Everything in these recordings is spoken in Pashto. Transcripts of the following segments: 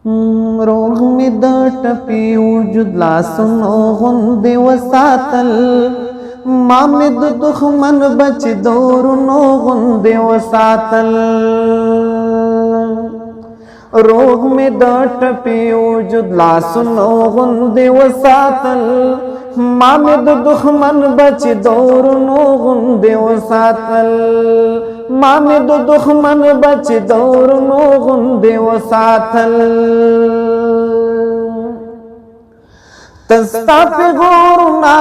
روغ می د ټپي وجود لاسونو غوندې وساتل ما می د دښمن بچ دورونو غوندې وساتل روغ می د ټپي وجود لاسونو غوندې وساتل ما می د دښمن بچ دورونو غوندې وساتل ما می د دښمن بچ دورونو غوندې وساتل تستا پیغورنا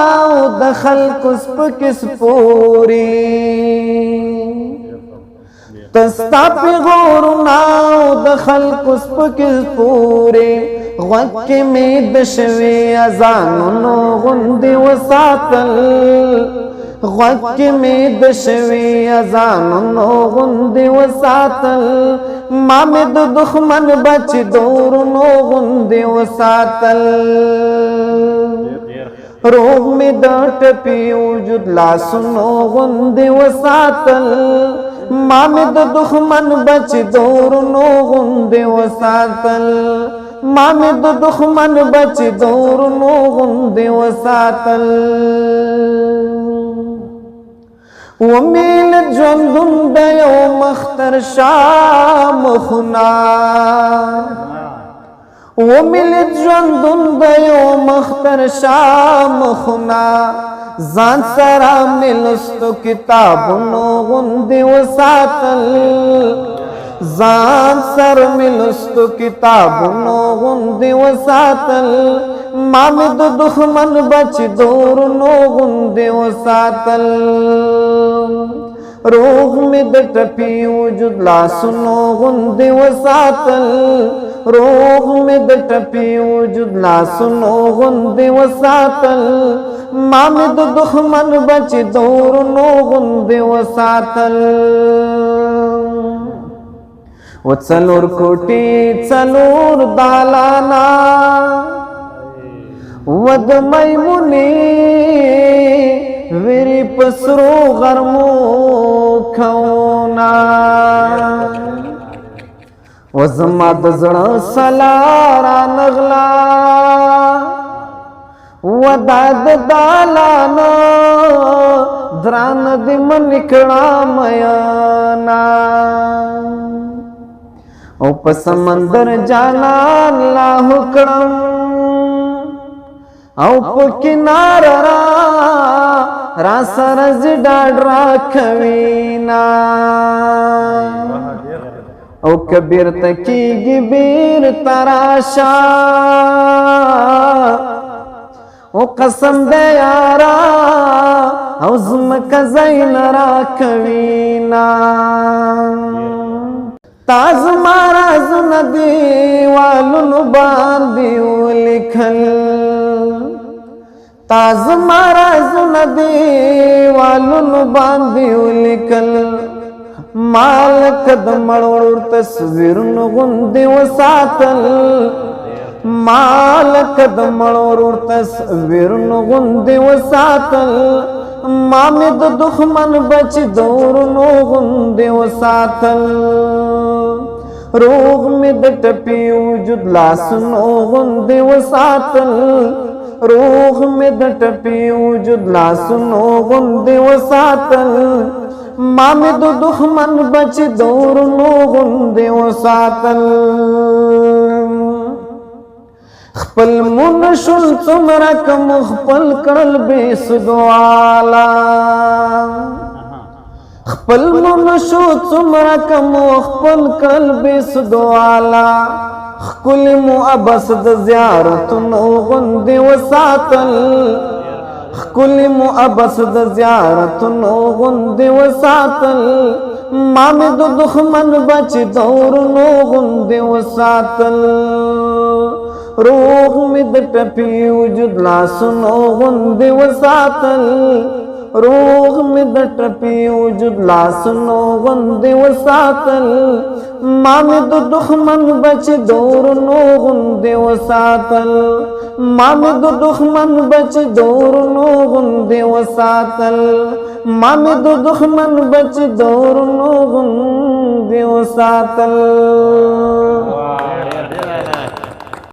د خلکو سپکې سپورې تستا پیغورنا د خلکو سپکې سپورې غوږ کې مې د شوي اذانونو غوندې وساتل غوږ کې مې د شوي اذانونو غوندې وساتل ما مې د دښمن بچ دورونو غوندې وساتل روغ مې د ټپي وجود لاسونو غوندې وساتل ما مې د دښمن بچ دورونو غوندې وساتل ما مې د دښمن بچ دورونو غوندې وساتل ومیل ژوندون د یو مختر شاه مخونه ومیل ژوندون د یو مختر شاه مخونه ځان سره مې لوستو کتابونو غوندې وساتل ځان سر مې لوستو کتابونو غوندې وساتل ما مې د دښمن بچ دورونو غوندې وساتل روغ مې د ټپي وجود لاسونو غوندې وساتل روغ مې د ټپي وجود لاسونو غوندې وساتل ما مې د دښمن بچ دورونو غوندې وساتل و څلور کوټې څلور دالانا و د میمونې ویری پسرو غرمو کونه و زما د زړه سلا را نغلا و دا د دالانا دران دې من کړه میانا او په سمندر جانان لا کړم او په کنار را سره ډاډ راکوینا او کبیر تکیږي بیر تراشا او قسم دې یارا او زمکه زین راکوینا تاز مارا زن دیوالونو باندې ولیکل تاز مارا زن دیوالونو باندې ولیکل مالک د مړور تصویرونو غوندې وساتل مالک د مړور تصویرونو غوندې وساتل ما مې د دښمن بچ دورونو غوندې وساتل روغ مې د ټپي وجود لاسونو غوندې وساتل روغ مې د ټپي وجود لاسونو غوندې وساتل ما مې د دښمن بچ دورونو غوندې وساتل خپل منشل څومره کم خپل کړل بې سدوالا خپل منشو څومره کم خپل کړل بې سدوالا ښکلي مو ابس د زیارتونو غوندې وساتل ښکلي مو ابس د زیارتونو غوندې وساتل ما مې د دښمن بچ دورونو غوندې وساتل روغ مې د ټپي وجود لاسونو غوندې وساتل روغ مې د ټپي وجود لاسونو غوندې وساتل ما مې د دښمن بچ دورونو غوندې وساتل ما مې د دښمن بچ دورونو غوندې وساتل ما مې د دښمن بچ دورونو غوندې وساتل